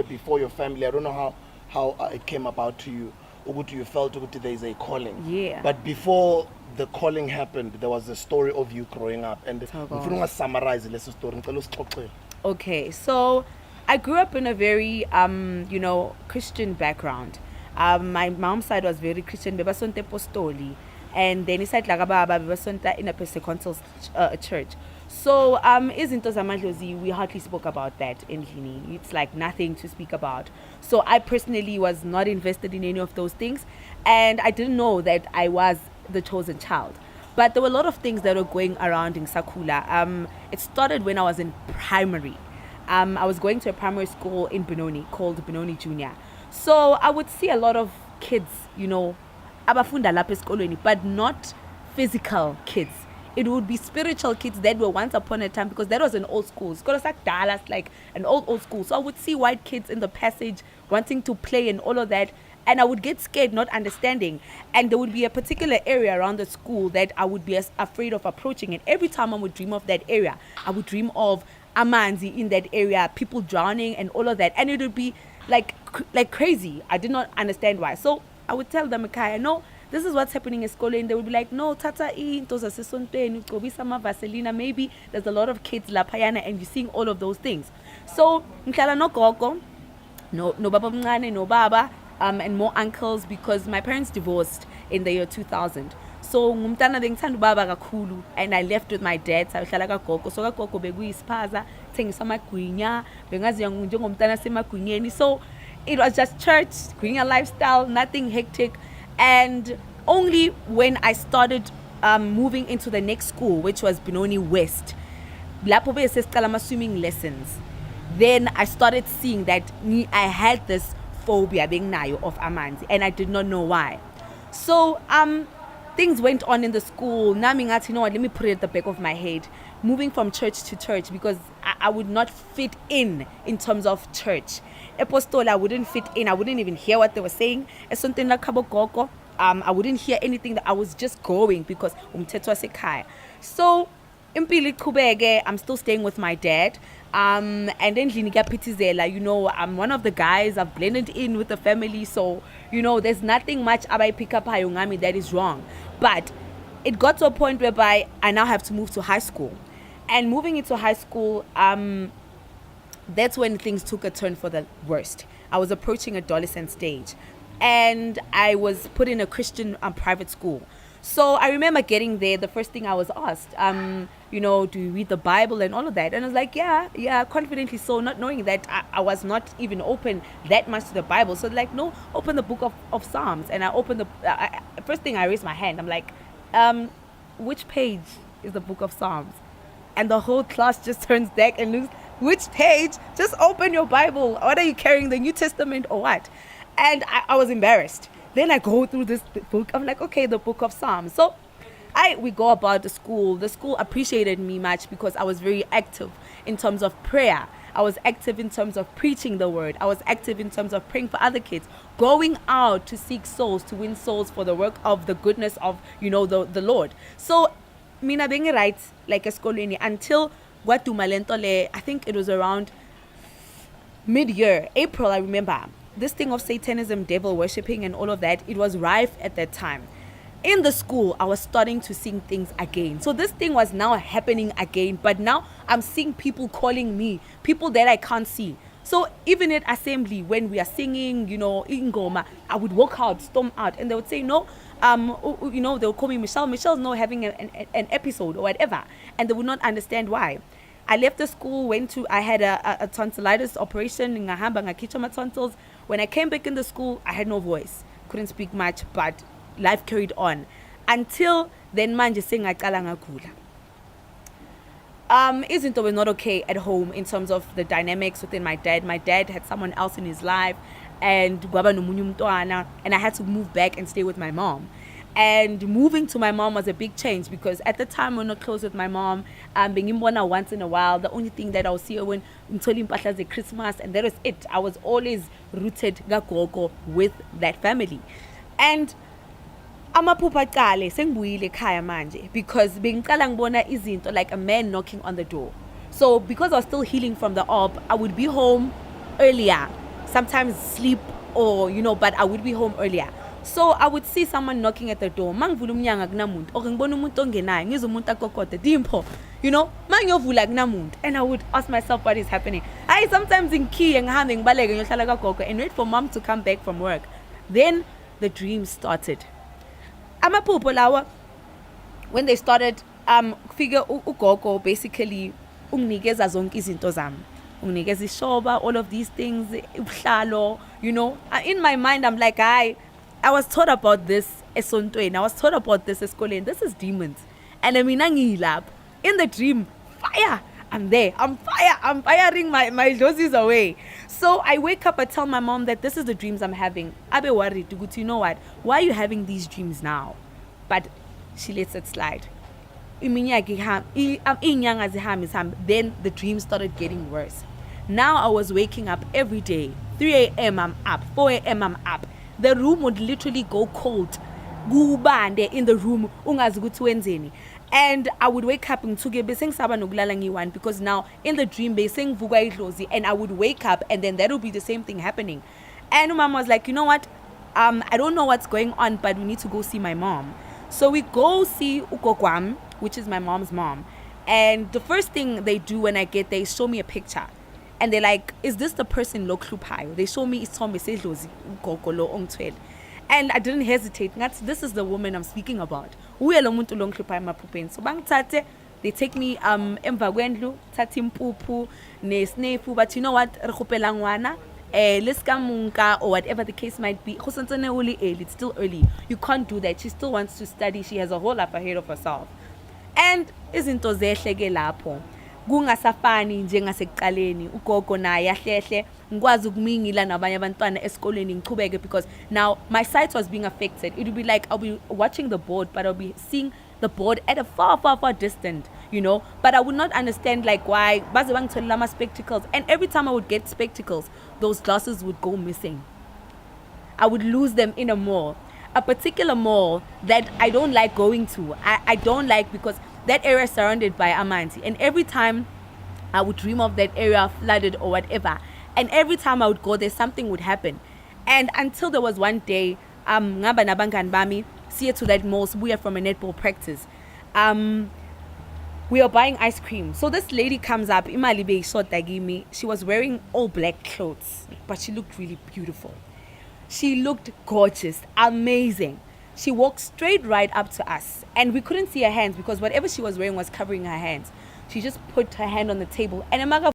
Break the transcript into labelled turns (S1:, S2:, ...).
S1: before your family, I don't know how it came about to you. You felt there is a calling.
S2: Yeah.
S1: But before the calling happened, there was a story of you growing up. And
S2: Oh,
S1: summarize this story.
S2: okay, so I grew up in a very Christian background. My mom's side was very Christian, bebasonte apostoli, and then iside la baba bebasonta in a Pentecostal church. So izinto zamadlozi, we hardly spoke about that in Lini. It's like nothing to speak about. So I personally was not invested in any of those things, and I didn't know that I was the chosen child. But there were a lot of things that were going around in Sakula. It started when I was in primary. I was going to a primary school in Benoni called Benoni Junior. So I would see a lot of kids, abafunda lapha esikolweni, but not physical kids. It would be spiritual kids that were once upon a time, because that was an old school. Skolo Dallas, like an old school. So I would see white kids in the passage wanting to play and all of that. And I would get scared, not understanding. And there would be a particular area around the school that I would be afraid of approaching. And every time I would dream of that area, I would dream of amanzi in that area, people drowning and all of that. And it would be like crazy. I did not understand why. So I would tell them, okay, no, this is what's happening in school. And they would be like, no, tata into sama vaselina. Maybe there's a lot of kids la payana and you're seeing all of those things. So ngihlala no gogo, no baba mncane, no baba, and more uncles, because my parents divorced in the year 2000. So ngumntana bengithanda ubaba kakhulu, and I left with my dad. Sahlala kagogo. So kagogo bekuyisiphaza, thengisa amagwinya, bengaziya njengomntana semagwinyeni. So it was just church, gwinya lifestyle, nothing hectic. And only when I started moving into the next school, which was Benoni West, lapho besesiqala swimming lessons, then I started seeing that I had this phobia being nayo of amanzi, and I did not know why. So things went on in the school. Nami ngathi, you know what, let me put it at the back of my head, moving from church to church, because I would not fit in terms of church. Apostol, I wouldn't fit in. I wouldn't even hear what they were saying. I wouldn't hear anything. That I was just going because umthetho wasekhaya. So impili kubege, I'm still staying with my dad. And then Pitizela, I'm one of the guys. I've blended in with the family, so there's nothing much abai pick up hayungami that is wrong. But it got to a point whereby I now have to move to high school, and moving into high school, that's when things took a turn for the worst. I was approaching adolescent stage, and I was put in a Christian private school. So I remember getting there, the first thing I was asked, do you read the Bible and all of that? And I was like, yeah, confidently so, not knowing that I was not even open that much to the Bible. So like, no, open the book of Psalms. And I opened first thing I raised my hand. I'm like, which page is the book of Psalms? And the whole class just turns back and looks, which page? Just open your Bible. What are you carrying, the New Testament or what? And I was embarrassed. Then I go through this book. I'm like, okay, the book of Psalms. So we go about the school. The school appreciated me much because I was very active in terms of prayer. I was active in terms of preaching the word. I was active in terms of praying for other kids, going out to seek souls, to win souls for the work of the goodness of, the Lord. So, mina being right, like eskoleni, until Guatumalentole, I think it was around mid-year, April, I remember. This thing of Satanism, devil worshipping and all of that, it was rife at that time. In the school, I was starting to see things again. So this thing was now happening again, but now I'm seeing people calling me, people that I can't see. So even at assembly, when we are singing, ingoma, I would walk out, storm out, and they would say, no, they'll call me Michelle. Michelle's not having an episode or whatever, and they would not understand why. I left the school, I had a tonsillitis operation, ngahamba ngakhichwa my tonsils. When I came back in the school, I had no voice, couldn't speak much, but life carried on. Until then, manje sengaqala ngagula. Izinto were not okay at home in terms of the dynamics within my dad. My dad had someone else in his life, and gwaba nomunye umntwana, and I had to move back and stay with my mom. And moving to my mom was a big change because at the time we're not close with my mom. Bengimbona once in a while. The only thing that I'll see her when ngithole impahla ze Christmas, and that was it. I was always rooted gagogo with that family. And amaphupha aqale sengibuyile ekhaya manje because bengiqala ngibona izinto like a man knocking on the door. So because I was still healing from the op, I would be home earlier, sometimes sleep or, but I would be home earlier. So I would see someone knocking at the door. Mangivula umnyango akunamuntu. Or ngibona umuntu ongenayo, ngizwa umuntu akokode. Dimpho, mangiyovula akunamuntu. And I would ask myself what is happening. I sometimes in key ngihambe ngibaleke ngiyohlala kagogo and wait for mom to come back from work. Then the dream started. Amaphupho lawa, when they started, figure ugogo basically unginikeza zonke izinto zami. Unginikeza ishoba, all of these things, ubuhlalo, In my mind I'm like, I was taught about this esontweni. I was taught about this esikoleni. This is demons. And mina ngilapho in the dream, fire. I'm there. I'm fire. I'm firing my doses away. So I wake up, I tell my mom that this is the dreams I'm having. Abe worried. You know what? Why are you having these dreams now? But she lets it slide. Then the dream started getting worse. Now I was waking up every day. 3 a.m. I'm up. 4 a.m. I'm up. The room would literally go cold. Gubande in the room. And I would wake up because now in the dream and I would wake up and then that would be the same thing happening. And mom was like, you know what? I don't know what's going on, but we need to go see my mom. So we go see Ukokwam, which is my mom's mom. And the first thing they do when I get there is show me a picture. And they're like, is this the person lo khlupayo? They show me and I didn't hesitate. This is the woman I'm speaking about. So they take me emva kwendlu, thatha impuphu nesnefu, but you know what? Leskamunka or whatever the case might be. It's still early. You can't do that. She still wants to study. She has a whole life ahead of herself. And izinto zehleke lapho. Kungasafani njengasekuqaleni ugogo naye ahlehle ngikwazi ukumingila nabanye abantwana esikoleni ngichubeke because now my sight was being affected. It would be like I'll be watching the board but I'll be seeing the board at a far distant, but I would not understand like why baze bangitholela ama spectacles, and every time I would get spectacles those glasses would go missing. I would lose them in a mall, a particular mall that I don't like going to. I don't like because that area is surrounded by amanzi, and every time I would dream of that area flooded or whatever, and every time I would go there something would happen. And until there was one day ngaba nabangani bami siye to that mall, we are from a netball practice, we are buying ice cream. So this lady comes up, imali beyishota kimi. She was wearing all black clothes but she looked really beautiful. She looked gorgeous, amazing. She walked straight right up to us and we couldn't see her hands because whatever she was wearing was covering her hands. She just put her hand on the table and